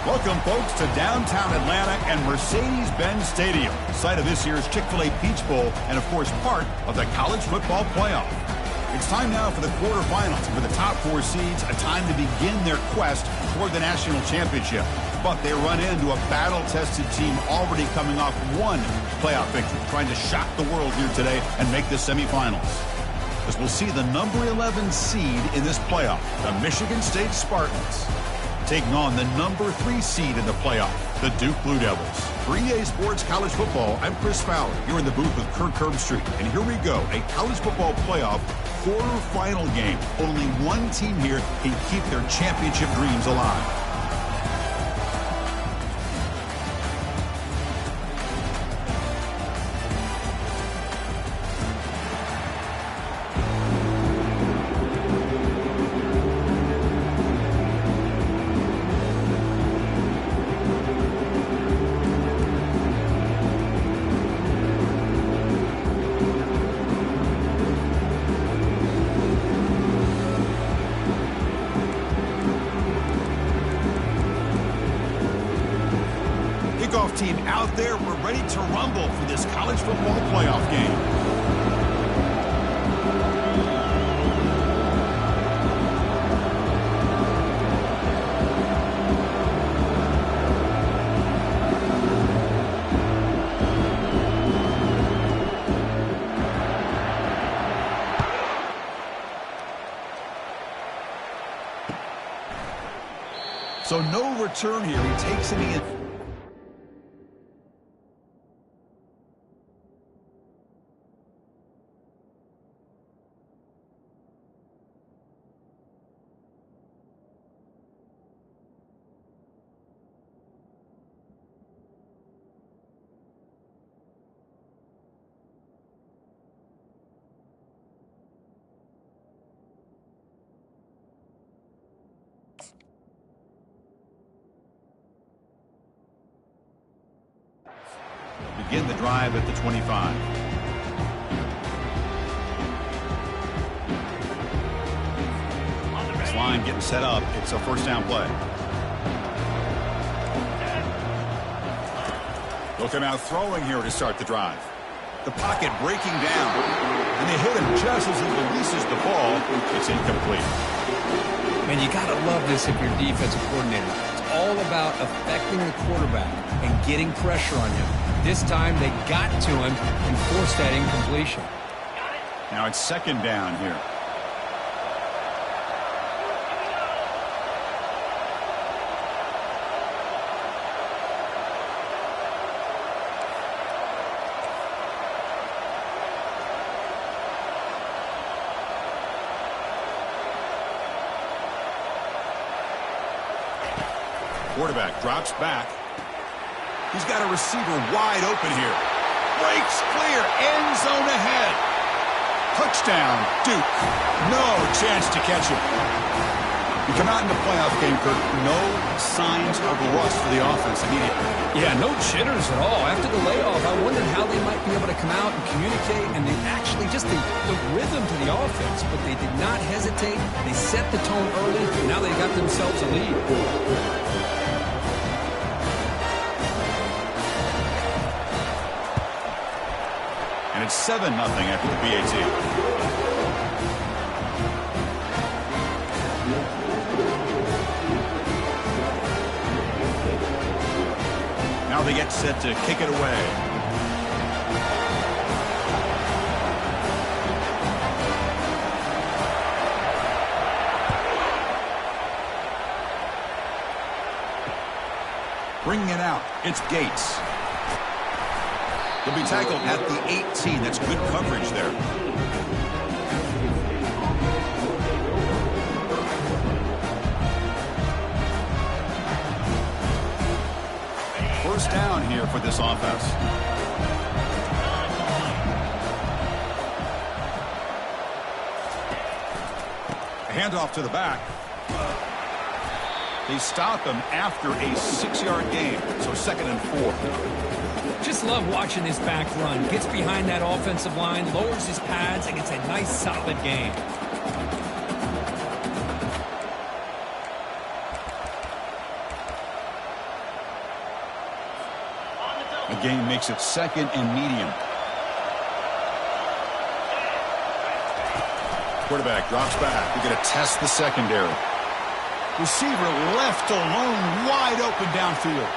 Welcome, folks, to downtown Atlanta and Mercedes-Benz Stadium, site of this year's Chick-fil-A Peach Bowl and, of course, part of the college football playoff. It's time now for the quarterfinals, and for the top four seeds, a time to begin their quest toward the national championship. But they run into a battle-tested team already coming off one playoff victory, trying to shock the world here today and make the semifinals. As we'll see the number 11 seed in this playoff, the Michigan State Spartans, taking on the number 3 seed in the playoff, the Duke Blue Devils. For EA Sports College Football, I'm Chris Fowler, here in the booth with Kirk Herbstreit. And here we go, a college football playoff quarterfinal game. Only one team here can keep their championship dreams alive. Team out there, we're ready to rumble for this college football playoff game. So no return here. He takes it in. Begin the drive at the 25. This line getting set up. It's a first down play. They'll come out throwing here to start the drive. The pocket breaking down. And they hit him just as he releases the ball. It's incomplete. Man, you got to love this if you're defensive coordinator. It's all about affecting the quarterback and getting pressure on him. This time they got to him and forced that incompletion. Now it's second down here. Quarterback drops back. He's got a receiver wide open here. Breaks clear. End zone ahead. Touchdown, Duke. No chance to catch him. You come out in the playoff game, Kirk. No signs of rust for the offense immediately. Yeah, no jitters at all. After the layoff, I wondered how they might be able to come out and communicate, and they actually just the rhythm to the offense. But they did not hesitate. They set the tone early. Now they got themselves a lead. And it's 7-0 after the PAT. Now they get set to kick it away. Bringing it out, it's Gates. He'll be tackled at the 18. That's good coverage there. First down here for this offense. A handoff to the back. They stop him after a 6-yard gain, so 2nd and 4. Just love watching this back run. Gets behind that offensive line, lowers his pads, and gets a nice, solid gain. A gain makes it 2nd and medium. Quarterback drops back. We're going to test the secondary. Receiver left alone, wide open downfield.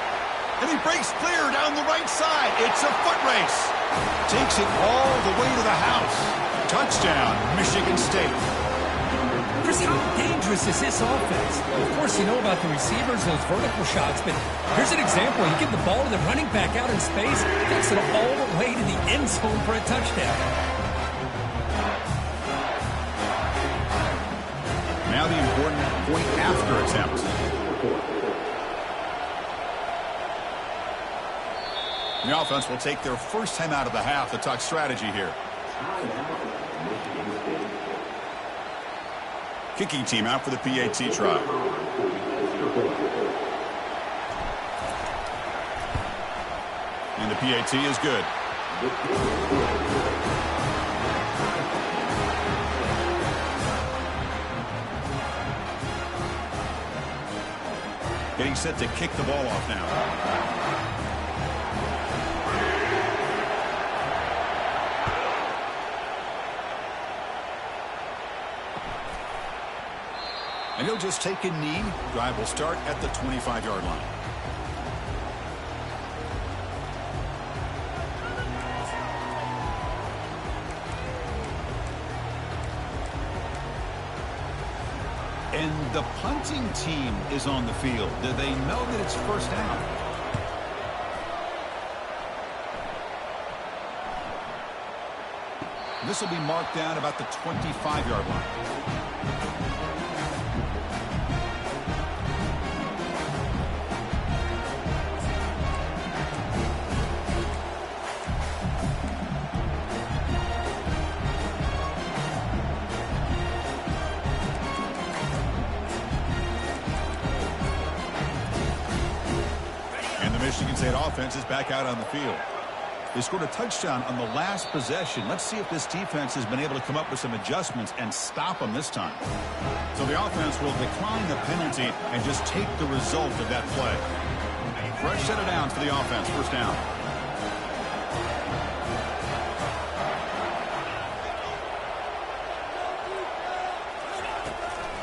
And he breaks clear down the right side. It's a foot race. Takes it all the way to the house. Touchdown, Michigan State. Chris, how dangerous is this offense? Of course, you know about the receivers, those vertical shots, but here's an example. You give the ball to the running back out in space, takes it all the way to the end zone for a touchdown. Now the important point after attempt. The offense will take their first time out of the half to talk strategy here. Kicking team out for the PAT try. And the PAT is good. Getting set to kick the ball off now. And he'll just take a knee. Drive will start at the 25-yard line. And the punting team is on the field. Do they know that it's first down? This will be marked down about the 25-yard line. Michigan State offense is back out on the field. They scored a touchdown on the last possession. Let's see if this defense has been able to come up with some adjustments and stop them this time. So the offense will decline the penalty and just take the result of that play. Fresh set of downs for the offense. First down.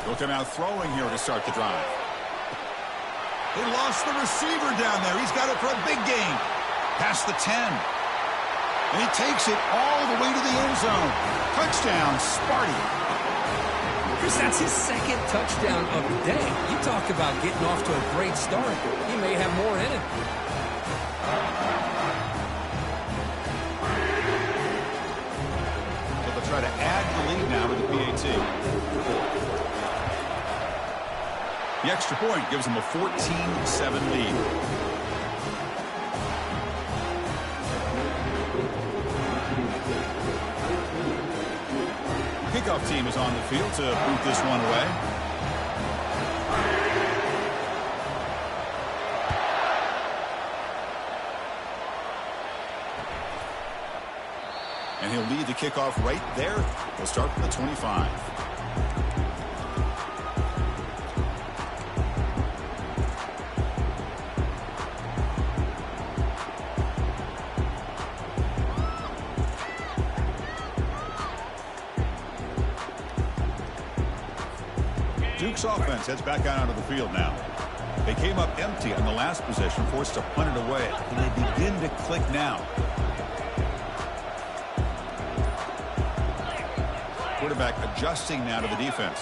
They'll come out throwing here to start the drive. They lost the receiver down there. He's got it for a big gain. Past the 10. And he takes it all the way to the end zone. Touchdown, Sparty. Chris, that's his 2nd touchdown of the day. You talk about getting off to a great start. He may have more in it. So they'll try to add the lead now with the PAT. The extra point gives them a 14-7 lead. Kickoff team is on the field to boot this one away. And he'll lead the kickoff right there. He'll start from the 25. Duke's offense heads back out onto the field now. They came up empty on the last possession, forced to punt it away. And they begin to click now. Quarterback adjusting now to the defense.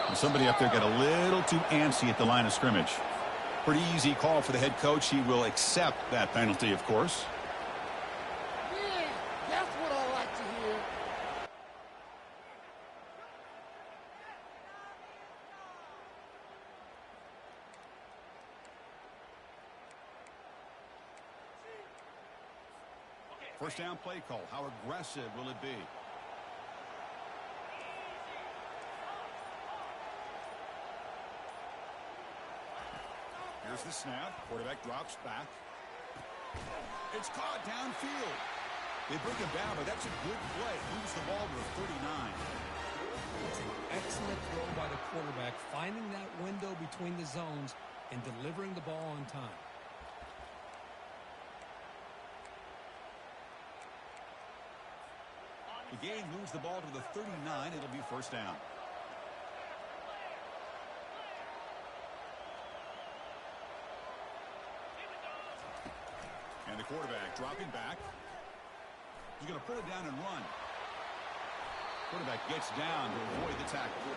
And somebody up there got a little too antsy at the line of scrimmage. Pretty easy call for the head coach. He will accept that penalty, of course. Yeah, that's what I like to hear. First down play call. How aggressive will it be? Here's the snap. Quarterback drops back. It's caught downfield. They bring him down, but that's a good play. Moves the ball to the 39. It's an excellent throw by the quarterback, finding that window between the zones and delivering the ball on time. The gain moves the ball to the 39. It'll be first down. And the quarterback dropping back. He's going to put it down and run. Quarterback gets down to avoid the tackle.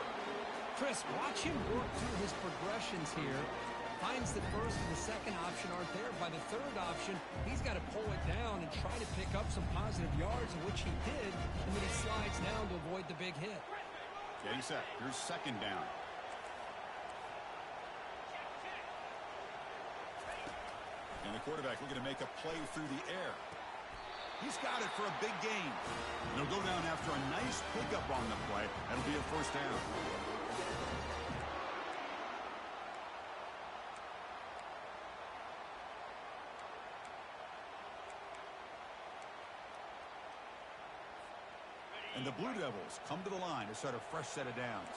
Chris, watch him work through his progressions here. Finds the first and the second option aren't there. By the third option, he's got to pull it down and try to pick up some positive yards, of which he did, and then he slides down to avoid the big hit. Getting set. Here's second down. And the quarterback looking to make a play through the air. He's got it for a big gain. And he'll go down after a nice pickup on the play. That'll be a first down. And the Blue Devils come to the line to start a fresh set of downs.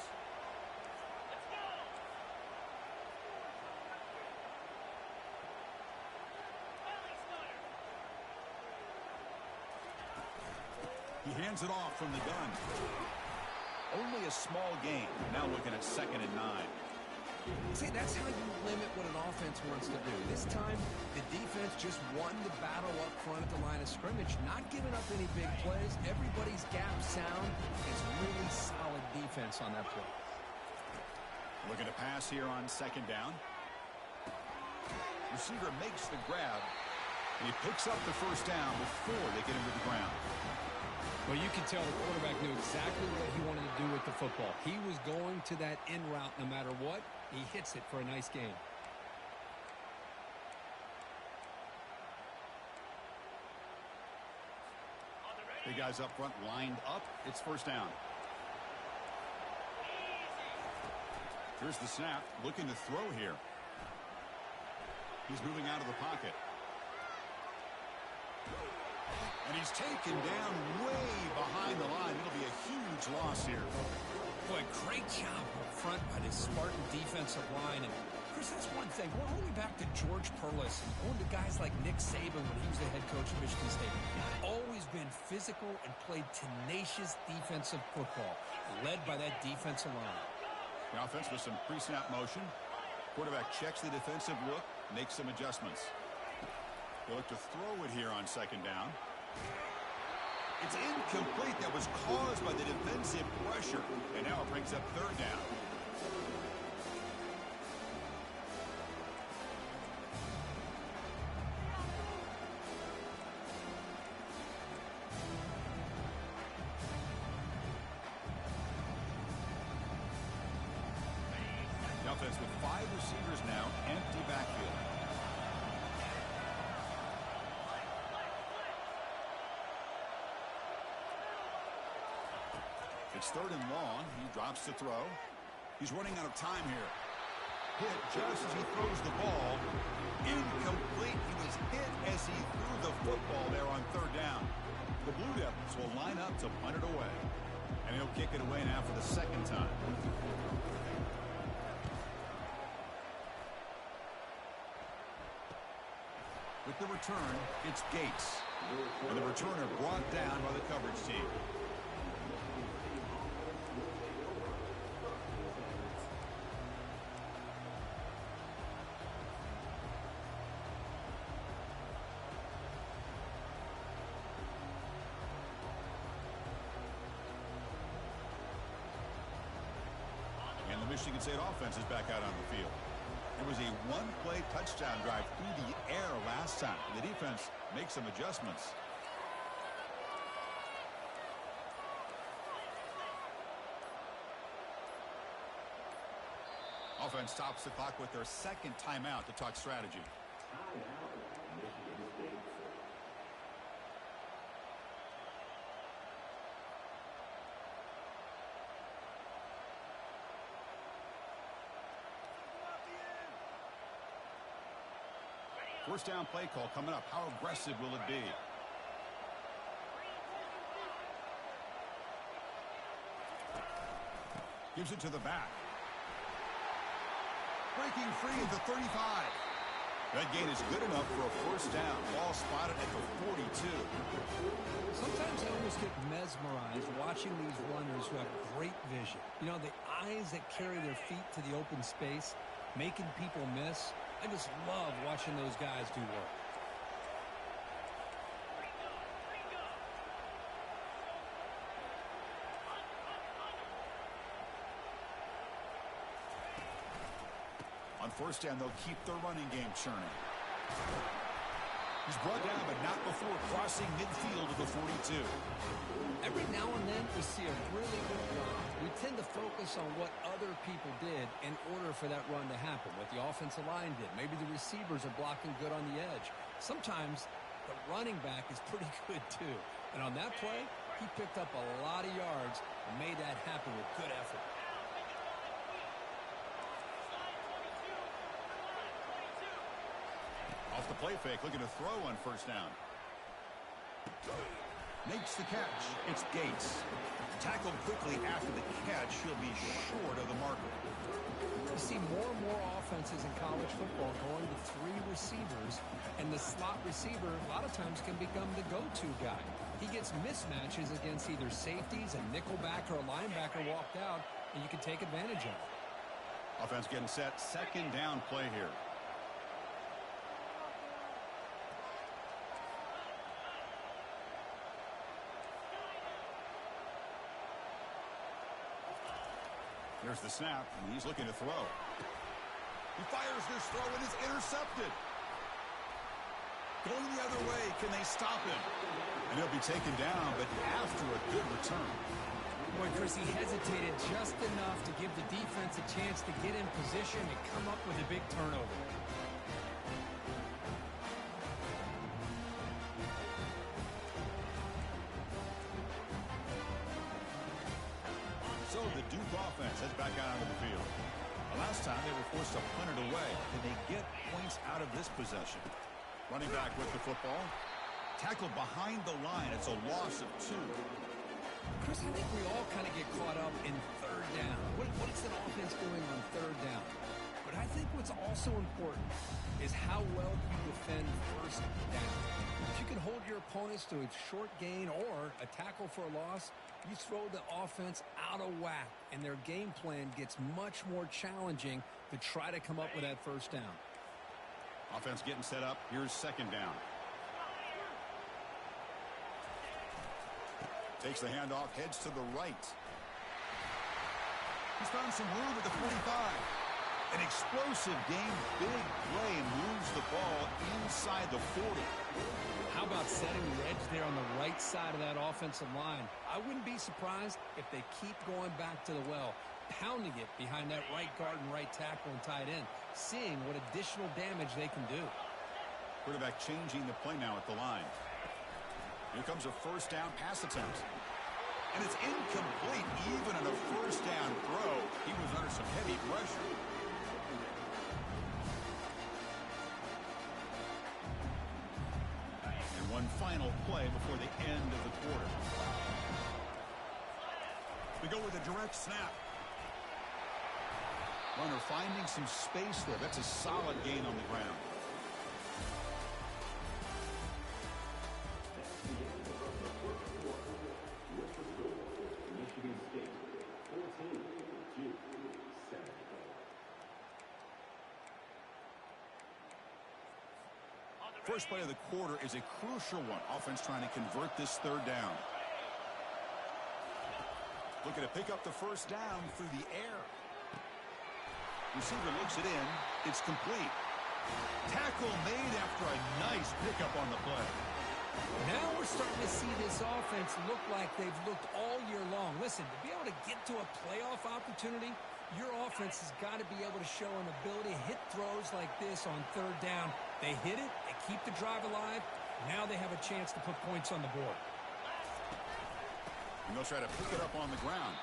He hands it off from the gun. Only a small gain. Now looking at 2nd and 9. See, that's how you limit what an offense wants to do. This time, the defense just won the battle up front at the line of scrimmage, not giving up any big plays. Everybody's gap sound. It's really solid defense on that play. Looking to pass here on 2nd down. Receiver makes the grab, and he picks up the first down before they get him to the ground. Well, you can tell the quarterback knew exactly what he wanted to do with the football. He was going to that in route no matter what. He hits it for a nice gain. The guys up front lined up. It's first down. Here's the snap. Looking to throw here. He's moving out of the pocket. And he's taken down way behind the line. It'll be a huge loss here. Boy, great job up front by this Spartan defensive line. And, Chris, that's one thing. We're only back to George Perlis and going to guys like Nick Saban when he was the head coach of Michigan State. Always been physical and played tenacious defensive football, led by that defensive line. The offense with some pre-snap motion. Quarterback checks the defensive look, makes some adjustments. They'll look to throw it here on 2nd down. It's incomplete. That was caused by the defensive pressure. And now it brings up 3rd down. The offense with 5 receivers now, empty backfield. It's 3rd and long. He drops to throw. He's running out of time here. Hit just as he throws the ball. Incomplete. He was hit as he threw the football there on 3rd down. The Blue Devils will line up to punt it away. And he'll kick it away now for the 2nd time. With the return, it's Gates. And the returner brought down by the coverage team. And the Michigan State offense is back out on the field. It was a one-play touchdown drive through the air last time. The defense makes some adjustments. Offense stops the clock with their 2nd timeout to talk strategy. First down play call coming up. How aggressive will it be? Gives it to the back. Breaking free at the 35. That gain is good enough for a first down. Ball spotted at the 42. Sometimes I almost get mesmerized watching these runners who have great vision. You know, the eyes that carry their feet to the open space, making people miss. I just love watching those guys do work. On first down, they'll keep their running game churning. He's brought down, but not before crossing midfield to the 42. Every now and then, we see a really good run. We tend to focus on what other people did in order for that run to happen, what the offensive line did. Maybe the receivers are blocking good on the edge. Sometimes the running back is pretty good, too. And on that play, he picked up a lot of yards and made that happen with good effort. Off the play fake, looking to throw on first down. Makes the catch. It's Gates. Tackled quickly after the catch. He'll be short of the marker. You see more and more offenses in college football going to 3 receivers, and the slot receiver a lot of times can become the go-to guy. He gets mismatches against either safeties, a nickelback, or a linebacker walked out, and you can take advantage of it. Offense getting set. Second down play here. There's the snap, and he's looking to throw. He fires this throw, and it's intercepted. Going the other way, can they stop him? And he'll be taken down, but after a good return. Boy, Chris, he hesitated just enough to give the defense a chance to get in position and come up with a big turnover. So the Duke offense heads back out onto the field. The last time they were forced to punt it away. Can they get points out of this possession? Running back with the football. Tackled behind the line. It's a loss of 2. Chris, I think we all kind of get caught up in third down. What is an offense doing on third down? But I think what's also important is how well you defend first down. If you can hold your opponents to a short gain or a tackle for a loss, you throw the offense out of whack, and their game plan gets much more challenging to try to come up with that first down. Offense getting set up. Here's second down. Takes the handoff, heads to the right. He's found some room at the 45. An explosive game, big play, moves the ball inside the 40. How about setting the edge there on the right side of that offensive line? I wouldn't be surprised if they keep going back to the well, pounding it behind that right guard and right tackle and tight end, seeing what additional damage they can do. Quarterback changing the play now at the line. Here comes a first down pass attempt. And it's incomplete even on a first down throw. He was under some heavy pressure. And one final play before the end of the quarter. We go with a direct snap. Runner finding some space there. That's a solid gain on the ground. First play of the quarter is a crucial one. Offense trying to convert this third down. Looking to pick up the first down through the air. Receiver looks it in. It's complete. Tackle made after a nice pickup on the play. Now we're starting to see this offense look like they've looked all year long. Listen, to be able to get to a playoff opportunity, your offense has got to be able to show an ability to hit throws like this on third down. They hit it, they keep the drive alive. Now they have a chance to put points on the board. And they'll try to pick it up on the ground.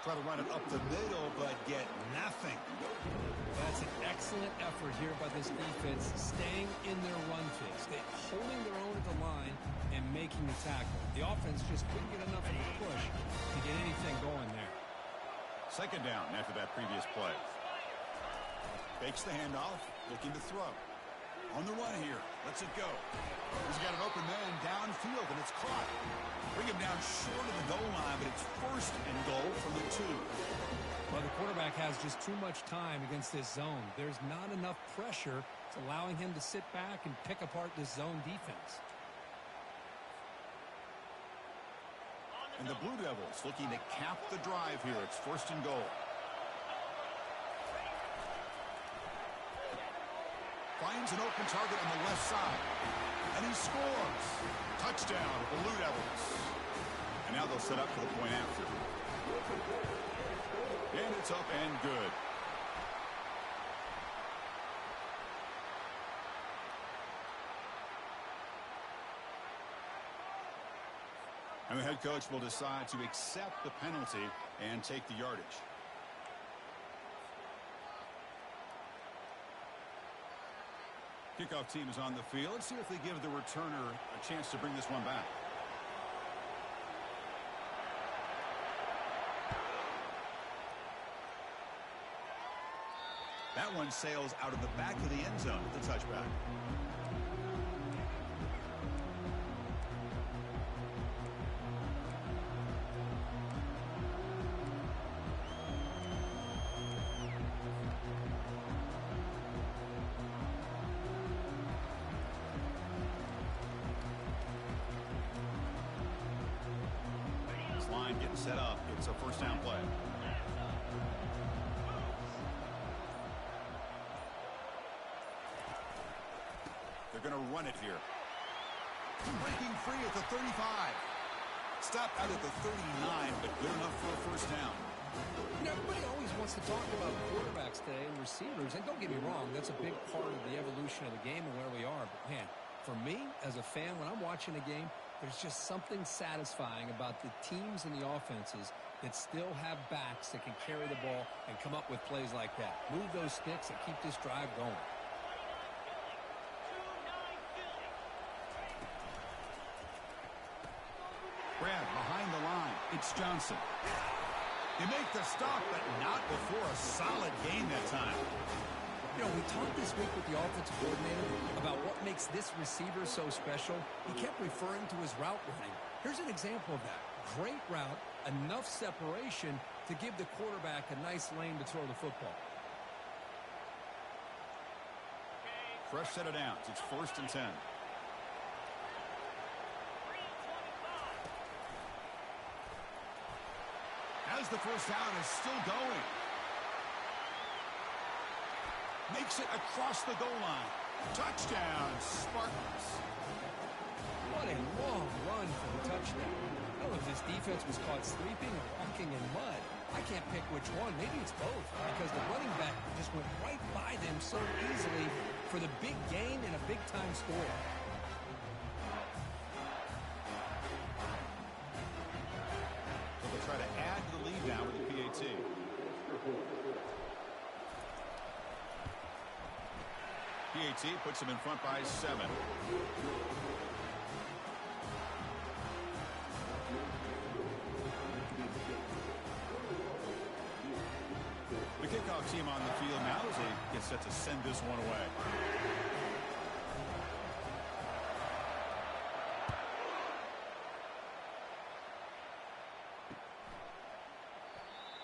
Try to run it up the middle, but get nothing. That's an excellent effort here by this defense, staying in their run fix. They're holding their own at the line and making the tackle. The offense just couldn't get enough of a push to get anything going there. Second down after that previous play. Fakes the handoff, looking to throw. On the run here. Lets it go. He's got an open man downfield, and it's caught. Bring him down short of the goal line, but it's first and goal from the 2. Well, the quarterback has just too much time against this zone. There's not enough pressure. It's allowing him to sit back and pick apart this zone defense. And the Blue Devils looking to cap the drive here. It's first and goal. Finds an open target on the left side. And he scores. Touchdown, Blue Devils. And now they'll set up for the point after. And it's up and good. And the head coach will decide to accept the penalty and take the yardage. Kickoff team is on the field. Let's see if they give the returner a chance to bring this one back. That one sails out of the back of the end zone with the touchback. This line getting set up. It's a first down play. They're going to run it here. Breaking free at the 35. Stopped out at the 39, but good enough for a first down. You know, everybody always wants to talk about quarterbacks today and receivers. And don't get me wrong, that's a big part of the evolution of the game and where we are. But, man, for me, as a fan, when I'm watching a game, there's just something satisfying about the teams and the offenses that still have backs that can carry the ball and come up with plays like that. Move those sticks and keep this drive going. Brad behind the line. It's Johnson. They make the stop, but not before a solid gain that time. You know, we talked this week with the offensive coordinator about what makes this receiver so special. He kept referring to his route running. Here's an example of that. Great route, enough separation to give the quarterback a nice lane to throw the football. Fresh set of downs. It's first and 10. As the first down is still going. Makes it across the goal line. Touchdown, Spartans. What a long run for the touchdown. I don't know if this defense was caught sleeping or walking in mud. I can't pick which one. Maybe it's both, because the running back just went right by them so easily for the big gain and a big-time score. Try to add to the lead now with the PAT. PAT puts them in front by 7. The kickoff team on the field now as they get set to send this one away.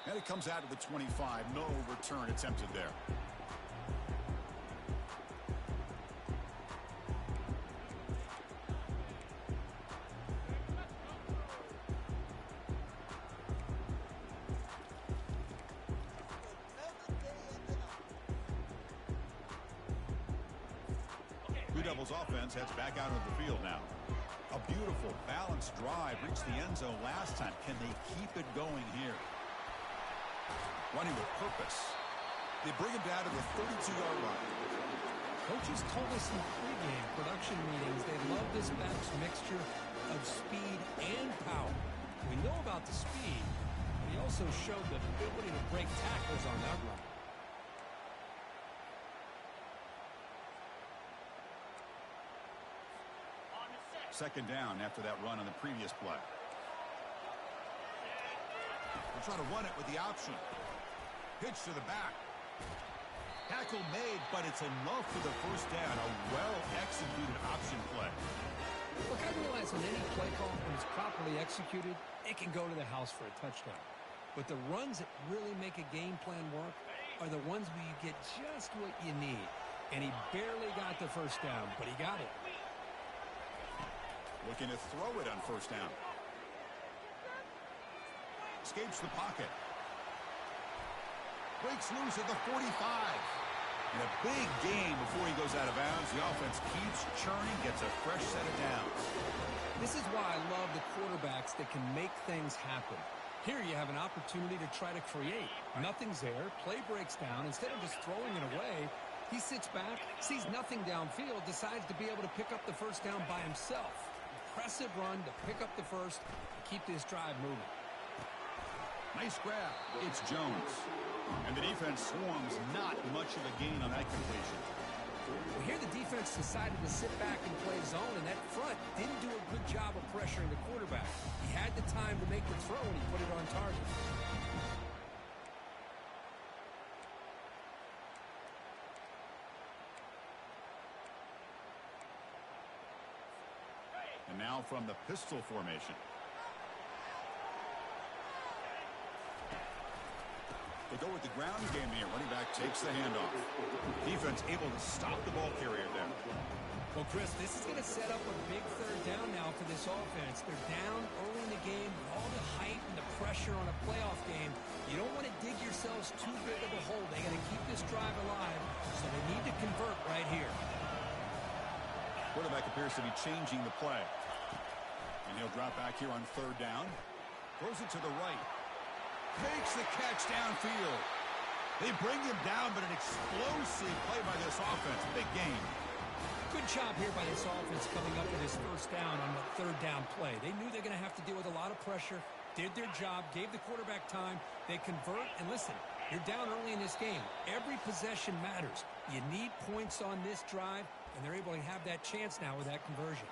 And it comes out of the 25. No return attempted there. Blue Devils offense heads back out of the field now. A beautiful, balanced drive reached the end zone last time. Can they keep it going here? Running with purpose. They bring him down to the 32-yard line. Coaches told us in pregame production meetings they love this back's mixture of speed and power. We know about the speed, but he also showed the ability to break tackles on that run. Second down after that run on the previous play. They're trying to run it with the option. Pitch to the back. Tackle made, but it's enough for the first down. A well-executed option play. Look, I realize on any play call, when it's properly executed, it can go to the house for a touchdown. But the runs that really make a game plan work are the ones where you get just what you need. And he barely got the first down, but he got it. Looking to throw it on first down. Escapes the pocket. Breaks loose at the 45. And a big gain before he goes out of bounds. The offense keeps churning, gets a fresh set of downs. This is why I love the quarterbacks that can make things happen. Here you have an opportunity to try to create. Nothing's there. Play breaks down. Instead of just throwing it away, he sits back, sees nothing downfield, decides to be able to pick up the first down by himself. Impressive run to pick up the first and keep this drive moving. Nice grab. It's Jones. And the defense swarms, not much of a gain on that completion. Well, here the defense decided to sit back and play zone, and that front didn't do a good job of pressuring the quarterback. He had the time to make the throw, and he put it on target. And now from the pistol formation. They go with the ground game here. Running back takes the handoff. Defense able to stop the ball carrier there. Well, Chris, this is going to set up a big third down now for this offense. They're down early in the game with all the hype and the pressure on a playoff game. You don't want to dig yourselves too big of a hole. They got to keep this drive alive, so they need to convert right here. Quarterback appears to be changing the play. And he'll drop back here on third down. Throws it to the right. Makes the catch downfield. They bring him down, but an explosive play by this offense. Big game. Good job here by this offense coming up with his first down on the third down play. They knew they're going to have to deal with a lot of pressure, did their job, gave the quarterback time. They convert, and listen, you're down early in this game. Every possession matters. You need points on this drive, and they're able to have that chance now with that conversion.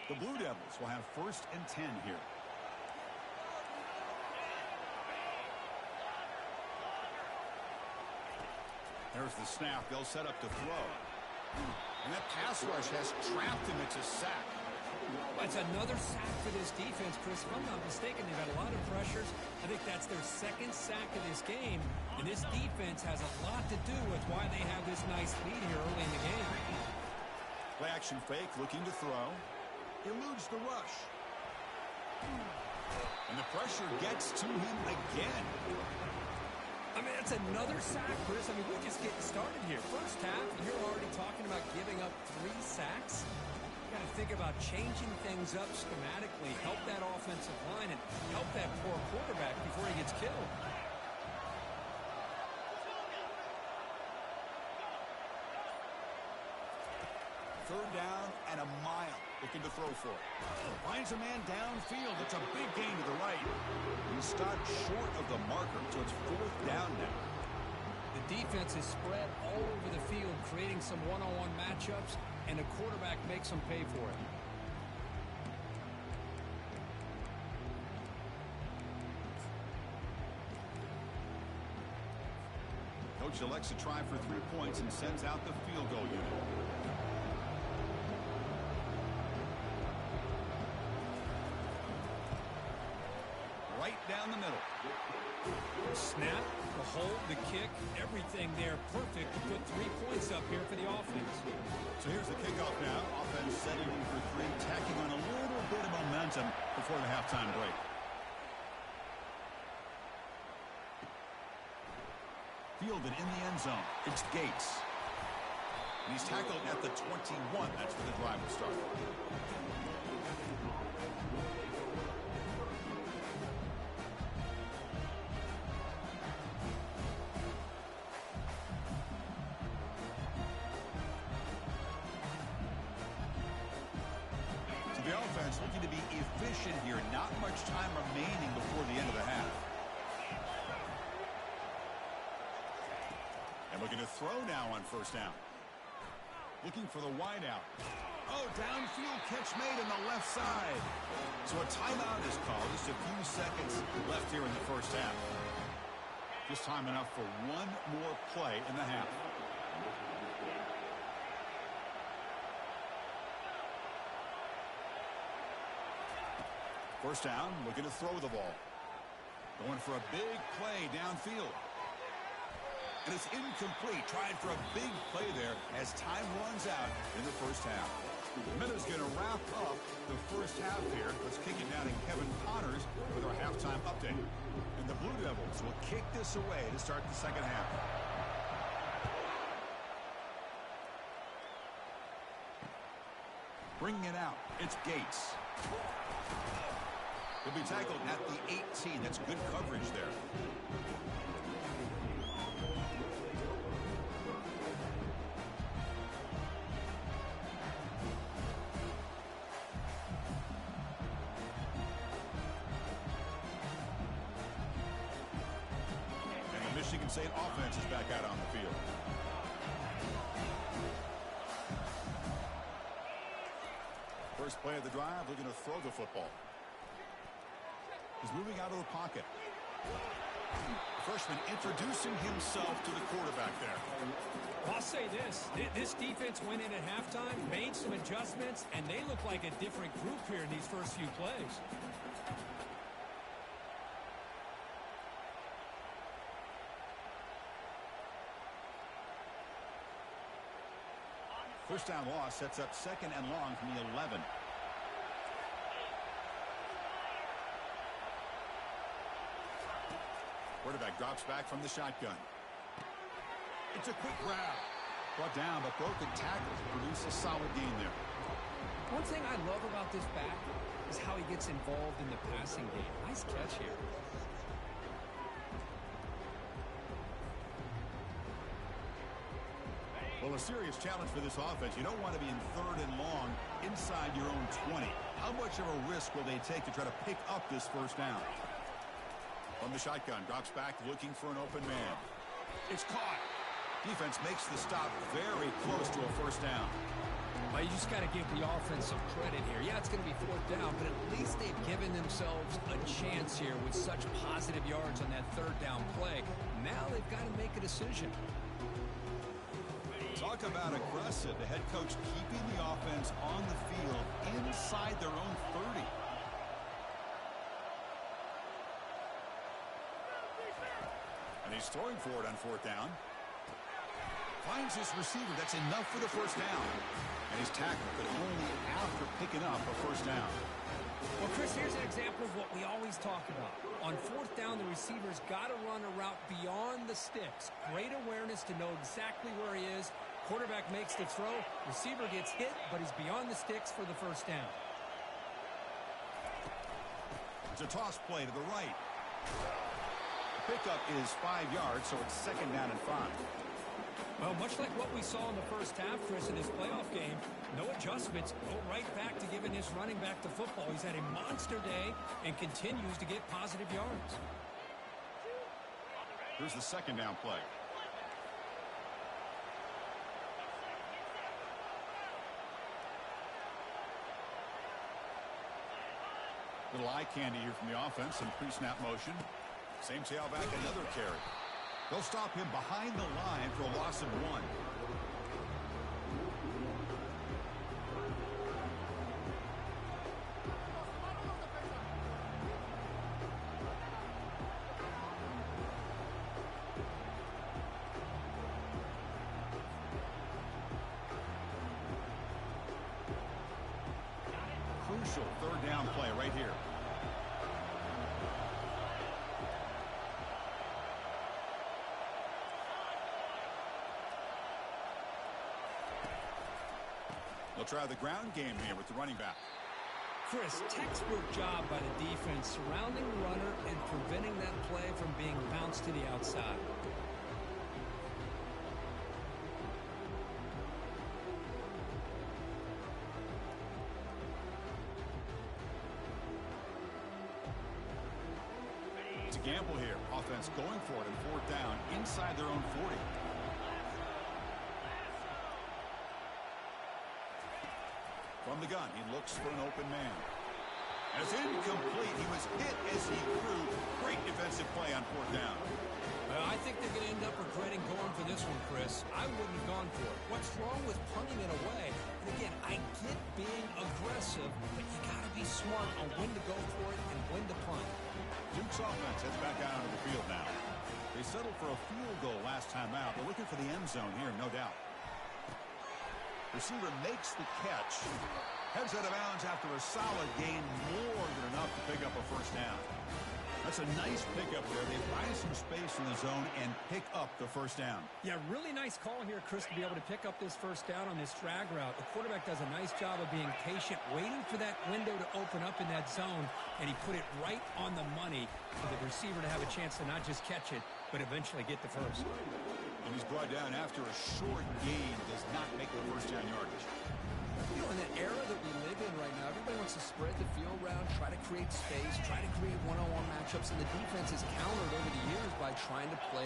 The Blue Devils will have 1st and 10 here. There's the snap. They'll set up to throw. And that pass rush has trapped him. It's a sack. That's another sack for this defense, Chris. If I'm not mistaken, they've had a lot of pressures. I think that's their 2nd sack of this game. And this defense has a lot to do with why they have this nice lead here early in the game. Play action fake, looking to throw. Eludes the rush. And the pressure gets to him again. I mean, that's another sack, Chris. I mean, we're just getting started here. First half, and you're already talking about giving up 3 sacks. You got to think about changing things up schematically, help that offensive line, and help that poor quarterback before he gets killed. Third down and a mile. Looking to throw for it. Finds a man downfield. It's a big gain to the right. He stopped short of the marker, so it's 4th down now. The defense is spread all over the field, creating some one-on-one matchups, and the quarterback makes them pay for it. Coach elects to try for 3 points and sends out the field goal unit. Right down the middle. The snap, the hold, the kick, everything there perfect to put 3 points up here for the offense. So here's the kickoff now. Offense setting in for 3, tacking on a little bit of momentum before the halftime break. Fielded in the end zone. It's Gates. And he's tackled at the 21. That's where the drive will start. The offense looking to be efficient here. Not much time remaining before the end of the half. And looking to throw now on first down. Looking for the wideout. Oh, downfield catch made on the left side. So a timeout is called. Just a few seconds left here in the first half. Just time enough for one more play in the half. First down, looking to throw the ball. Going for a big play downfield. And it's incomplete. Trying for a big play there as time runs out in the first half. The Minutes going to wrap up the first half here. Let's kick it down to Kevin Connors with our halftime update. And the Blue Devils will kick this away to start the second half. Bringing it out, it's Gates. He'll be tackled at the 18. That's good coverage there. And the Michigan State offense is back out on the field. First play of the drive, looking to throw the football. He's moving out of the pocket. Freshman introducing himself to the quarterback there. I'll say this. This defense went in at halftime, made some adjustments, and they look like a different group here in these first few plays. First down loss sets up second and long from the 11. Quarterback drops back from the shotgun. It's a quick grab. Brought down, but broken tackles produce a solid gain there. One thing I love about this back is how he gets involved in the passing game. Nice catch here. Well, a serious challenge for this offense. You don't want to be in third and long inside your own 20. How much of a risk will they take to try to pick up this first down? From the shotgun, drops back looking for an open man. It's caught. Defense makes the stop very close to a first down. Well, you just got to give the offense some credit here. Yeah, it's going to be fourth down, but at least they've given themselves a chance here with such positive yards on that third down play. Now they've got to make a decision. Talk about aggressive. The head coach keeping the offense on the field inside their own 30. And he's throwing for it on fourth down. Finds his receiver. That's enough for the first down. And he's tackled, but only after picking up a first down. Well, Chris, here's an example of what we always talk about. On fourth down, the receiver's got to run a route beyond the sticks. Great awareness to know exactly where he is. Quarterback makes the throw. Receiver gets hit, but he's beyond the sticks for the first down. It's a toss play to the right. Pickup is 5 yards, so it's second down and 5. Well, much like what we saw in the first half, Chris, in this playoff game, no adjustments. Go right back to giving his running back the football. He's had a monster day and continues to get positive yards. Here's the second down play. Little eye candy here from the offense and pre-snap motion. Same tailback, another carry. They'll stop him behind the line for a loss of 1. Crucial third down play right here. They'll try the ground game here with the running back. Chris, textbook job by the defense surrounding the runner and preventing that play from being bounced to the outside. It's a gamble here. Offense going for it in fourth down inside their own 40. the gun. He looks for an open man. And it's incomplete. He was hit as he threw. Great defensive play on 4th down. Well, I think they're going to end up regretting going for this one, Chris. I wouldn't have gone for it. What's wrong with punting it away? And again, I get being aggressive, but you got to be smart on when to go for it and when to punt. Duke's offense heads back out onto the field now. They settled for a field goal last time out. They're looking for the end zone here, no doubt. Receiver makes the catch. Heads out of bounds after a solid gain, more than enough to pick up a 1st down. That's a nice pickup there. They buy some space in the zone and pick up the 1st down. Yeah, really nice call here, Chris, to be able to pick up this 1st down on this drag route. The quarterback does a nice job of being patient, waiting for that window to open up in that zone, and he put it right on the money for the receiver to have a chance to not just catch it, but eventually get the 1st. And he's brought down after a short gain, does not make the 1st down yardage. You know, in the era that we live in right now, everybody wants to spread the field around, try to create space, try to create one-on-one matchups, and the defense has countered over the years by trying to play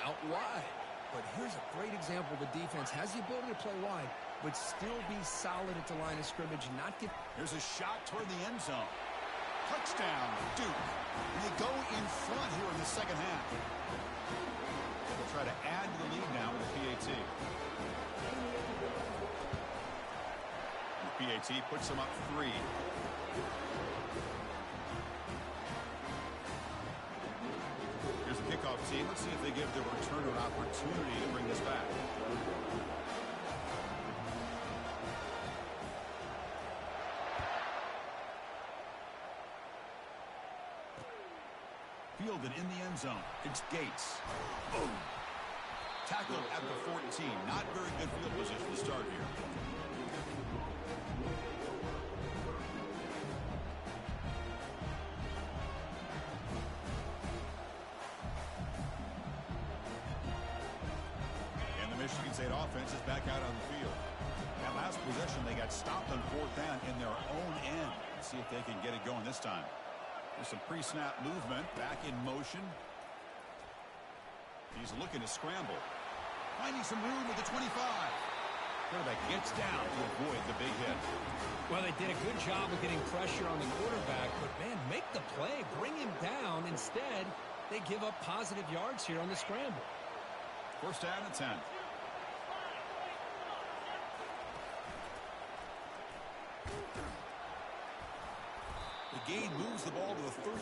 out wide. But here's a great example. The defense has the ability to play wide, but still be solid at the line of scrimmage, not get... Here's a shot toward the end zone. Touchdown, Duke. And they go in front here in the 2nd half. They'll try to add to the lead now with a PAT. PAT puts them up 3. Here's the kickoff team. Let's see if they give the returner an opportunity to bring this back. Fielded in the end zone. It's Gates. Boom. Tackled at the 14. Not very good field position to start here. Michigan State offense is back out on the field. That last possession, they got stopped on 4th down in their own end. Let's see if they can get it going this time. There's some pre-snap movement, back in motion. He's looking to scramble. Finding some room with the 25. Quarterback gets down to avoid the big hit. Well, they did a good job of getting pressure on the quarterback, but, man, make the play. Bring him down. Instead, they give up positive yards here on the scramble. 1st down and 10. The gain moves the ball to the 34.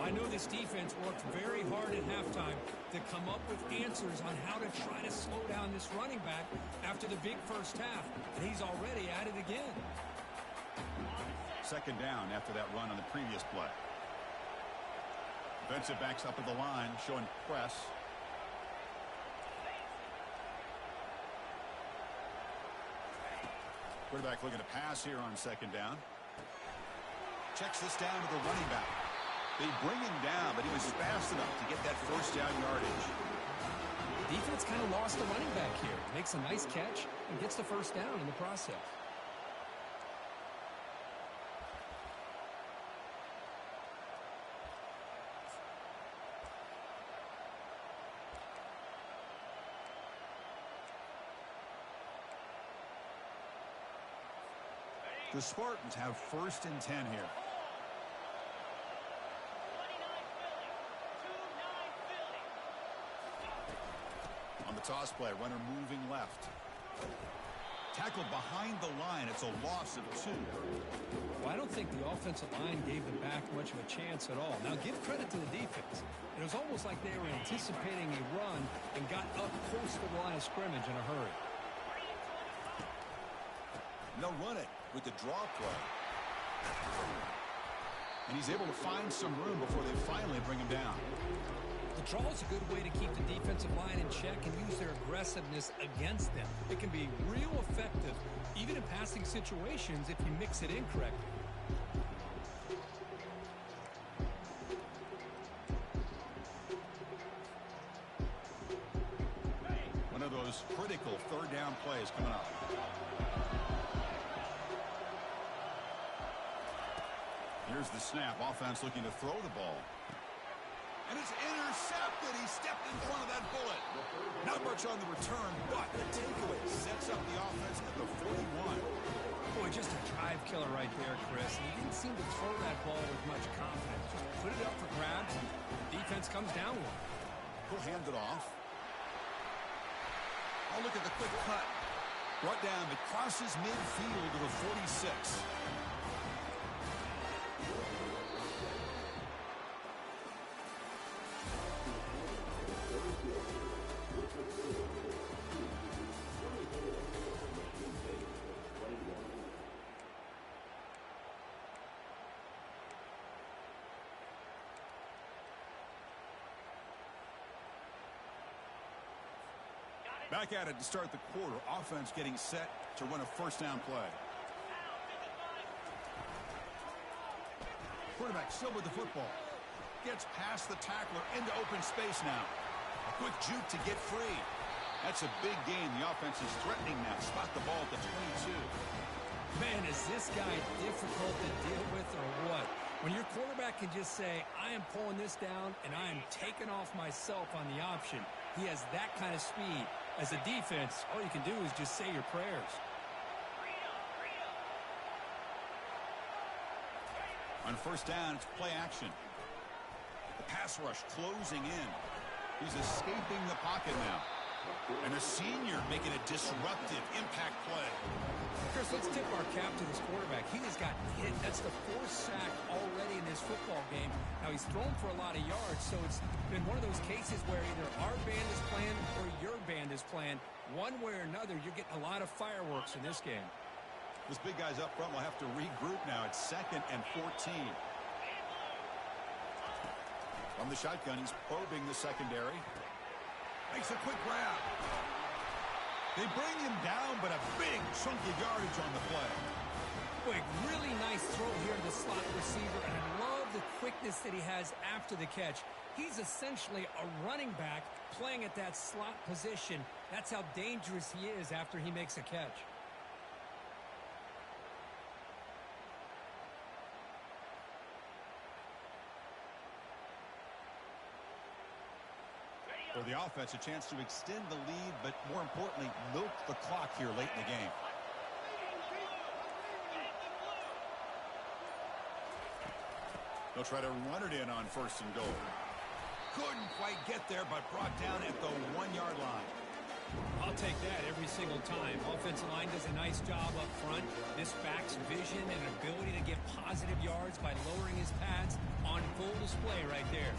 I know this defense worked very hard at halftime to come up with answers on how to try to slow down this running back after the big 1st half, and he's already at it again. 2nd down after that run on the previous play. Defensive backs up at the line, showing press. Quarterback looking to pass here on 2nd down. Checks this down to the running back. They bring him down, but he was fast enough to get that 1st down yardage. Defense kind of lost the running back here. Makes a nice catch and gets the 1st down in the process. The Spartans have 1st and 10 here. On the toss play, runner moving left. Tackled behind the line. It's a loss of 2. Well, I don't think the offensive line gave the back much of a chance at all. Now, give credit to the defense. It was almost like they were anticipating a run and got up close to the line of scrimmage in a hurry. And they'll run it with the draw play. And he's able to find some room before they finally bring him down. The draw is a good way to keep the defensive line in check and use their aggressiveness against them. It can be real effective, even in passing situations, if you mix it in correctly. One of those critical 3rd down plays coming up. Here's the snap. Offense looking to throw the ball. And it's intercepted. He stepped in front of that bullet. Not much on the return, but the takeaway sets up the offense at the 41. Boy, just a drive killer right there, Chris. And he didn't seem to throw that ball with much confidence. Just put it up for grabs, and the defense comes down with it. He'll hand it off. Oh, look at the quick cut. Brought down, it crosses midfield to the 46. Back at it to start the quarter. Offense getting set to run a first down play. Quarterback still with the football. Gets past the tackler into open space now. A quick juke to get free. That's a big gain. The offense is threatening now. Spot the ball at the 22. Man, is this guy difficult to deal with or what? When your quarterback can just say, I am pulling this down and I am taking off myself on the option. He has that kind of speed. As a defense, all you can do is just say your prayers. On first down, it's play action. The pass rush closing in. He's escaping the pocket now. And a senior making a disruptive impact play. Chris, let's tip our cap to this quarterback. He has gotten hit. That's the fourth sack already in this football game. Now, he's thrown for a lot of yards, so it's been one of those cases where either our band is playing or your band is playing. One way or another, you're getting a lot of fireworks in this game. Those big guys up front will have to regroup now. It's 2nd and 14. From the shotgun, he's probing the secondary. Makes a quick grab. They bring him down, but a big chunk of yardage on the play. Boy, really nice throw here to the slot receiver, and I love the quickness that he has after the catch. He's essentially a running back playing at that slot position. That's how dangerous he is after he makes a catch. For the offense, a chance to extend the lead, but more importantly, milk the clock here late in the game. They'll try to run it in on 1st and goal. Couldn't quite get there, but brought down at the 1-yard line. I'll take that every single time. Offensive line does a nice job up front. This back's vision and ability to get positive yards by lowering his pads on full display right there.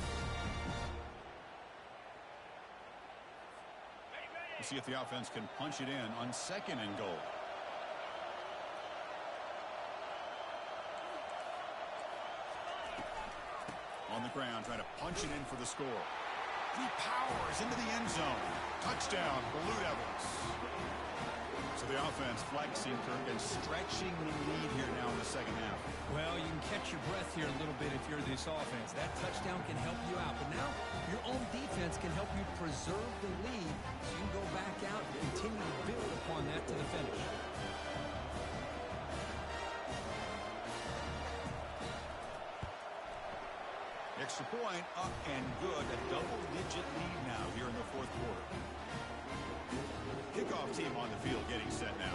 We'll see if the offense can punch it in on 2nd and goal. On the ground, trying to punch it in for the score. He powers into the end zone. Touchdown, Blue Devils. So the offense flexing, Kirk, and stretching the lead here now in the 2nd half. Well, you can catch your breath here a little bit if you're this offense. That touchdown can help you out. But now your own defense can help you preserve the lead so you can go back out and continue to build upon that to the finish. Extra point, up and good. A double-digit lead now here in the 4th quarter. Kickoff team on the field getting set now.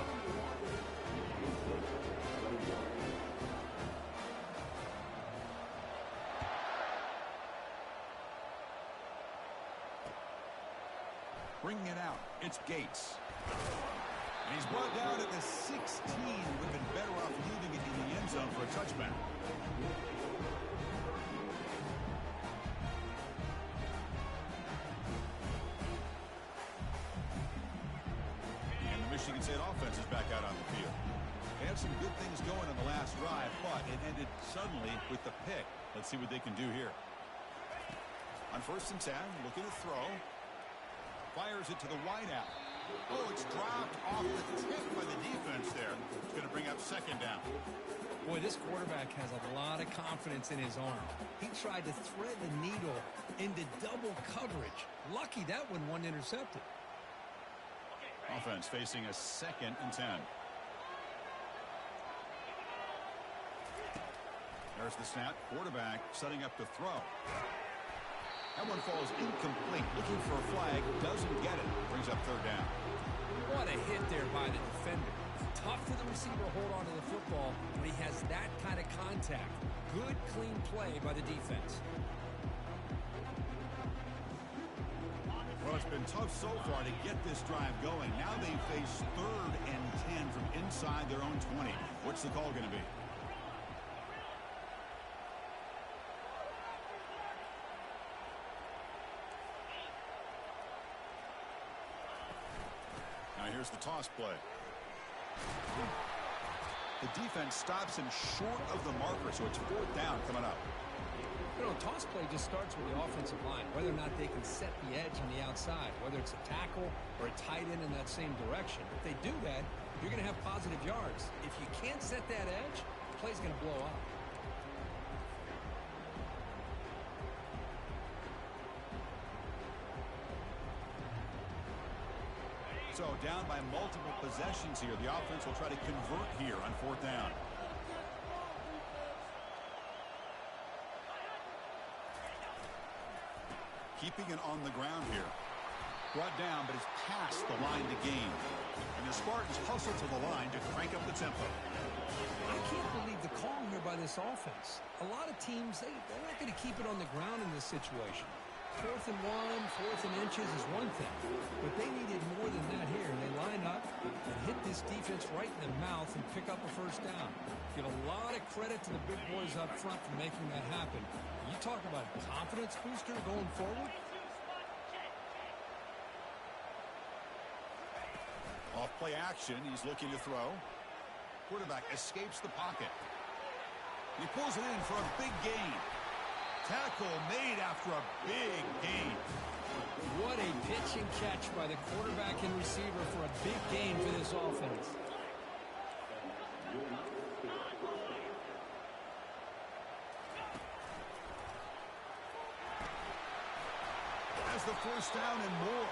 Bringing it out, it's Gates. And he's brought down at the 16. Would have been better off leaving it in the end zone for a touchback. Michigan State offense is back out on the field. They had some good things going on the last drive, but it ended suddenly with the pick. Let's see what they can do here. On 1st and 10, looking to throw. Fires it to the wideout. Oh, it's dropped off the tip by the defense there. It's going to bring up 2nd down. Boy, this quarterback has a lot of confidence in his arm. He tried to thread the needle into double coverage. Lucky that one wasn't intercepted. Offense facing a 2nd and 10. There's the snap. Quarterback setting up to throw. That one falls incomplete. Looking for a flag. Doesn't get it. Brings up 3rd down. What a hit there by the defender. Tough for the receiver to hold on to the football when he has that kind of contact. Good, clean play by the defense. Well, it's been tough so far to get this drive going. Now they face 3rd and 10 from inside their own 20. What's the call going to be? Now here's the toss play. The defense stops him short of the marker, so it's 4th down coming up. You know, a toss play just starts with the offensive line, whether or not they can set the edge on the outside, whether it's a tackle or a tight end in that same direction. If they do that, you're going to have positive yards. If you can't set that edge, the play's going to blow up. So down by multiple possessions here. The offense will try to convert here on 4th down. Keeping it on the ground here. Brought down, but it's past the line to gain. And the Spartans hustle to the line to crank up the tempo. I can't believe the call here by this offense. A lot of teams, they're not going to keep it on the ground in this situation. 4th and 1, 4th and inches is one thing, but they needed more than that here. They line up and hit this defense right in the mouth and pick up a 1st down. Give a lot of credit to the big boys up front for making that happen. You talk about a confidence booster going forward. Off play action, he's looking to throw. Quarterback escapes the pocket. He pulls it in for a big gain. Tackle made after a big gain. What a pitch and catch by the quarterback and receiver for a big gain for this offense. Has the 1st down and more.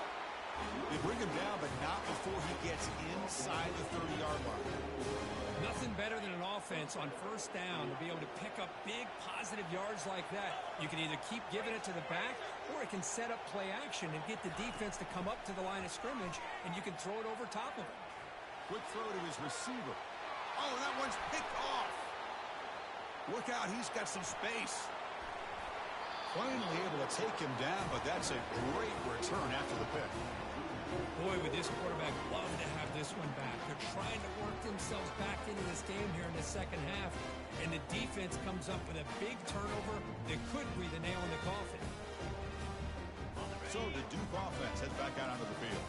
They bring him down, but not before he gets inside the 30-yard line. Nothing better than an offense on 1st down to be able to pick up big positive yards like that. You can either keep giving it to the back, or it can set up play action and get the defense to come up to the line of scrimmage, and you can throw it over top of him. Quick throw to his receiver. Oh, that one's picked off. Look out, he's got some space. Finally able to take him down, but that's a great return after the pick. Boy, would this quarterback love to have this one back. They're trying to work themselves back into this game here in the 2nd half, and the defense comes up with a big turnover that could be the nail in the coffin. So the Duke offense heads back out onto the field.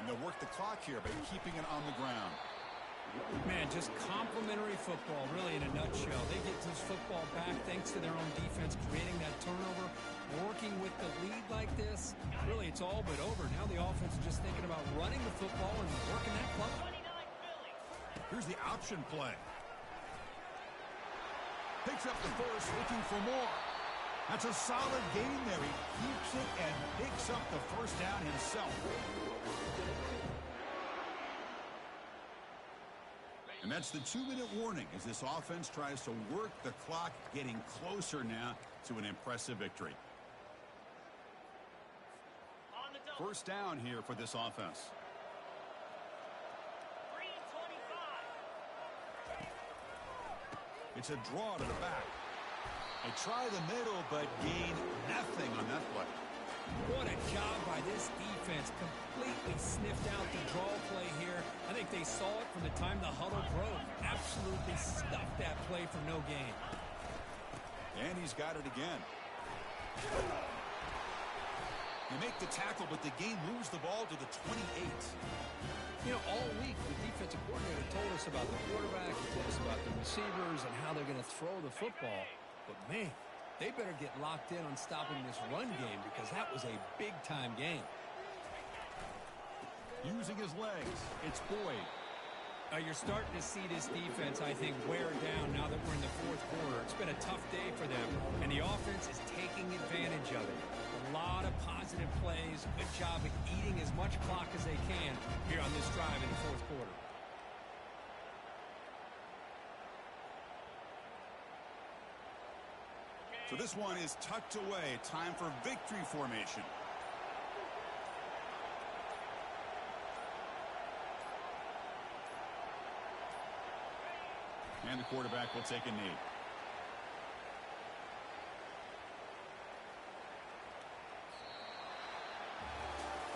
And they'll work the clock here by keeping it on the ground. Man, just complimentary football, really, in a nutshell. They get this football back thanks to their own defense, creating that turnover, working with the lead like this. Really, it's all but over. Now the offense is just thinking about running the football and working that clock. Here's the option play. Picks up the 1st, looking for more. That's a solid gain there. He keeps it and picks up the 1st down himself. And that's the 2-minute warning as this offense tries to work the clock, getting closer now to an impressive victory. 1st down here for this offense. 3:25. It's a draw to the back. They try the middle, but gain nothing on that play. What a job by this defense. Completely sniffed out the draw play here. I think they saw it from the time the huddle broke. Absolutely stuffed that play for no gain. And he's got it again. They make the tackle, but the game moves the ball to the 28. You know, all week the defensive coordinator told us about the quarterback, he told us about the receivers and how they're going to throw the football. But, man, they better get locked in on stopping this run game because that was a big-time game. Using his legs, it's Boyd. You're starting to see this defense, I think, wear down now that we're in the 4th quarter. It's been a tough day for them, and the offense is taking advantage of it. A lot of positive plays. Good job of eating as much clock as they can here on this drive in the 4th quarter. So this one is tucked away. Time for victory formation. And the quarterback will take a knee.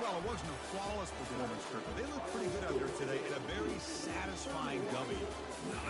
Well, it wasn't a flawless performance, Kirk, but they looked pretty good out there today in a very satisfying W.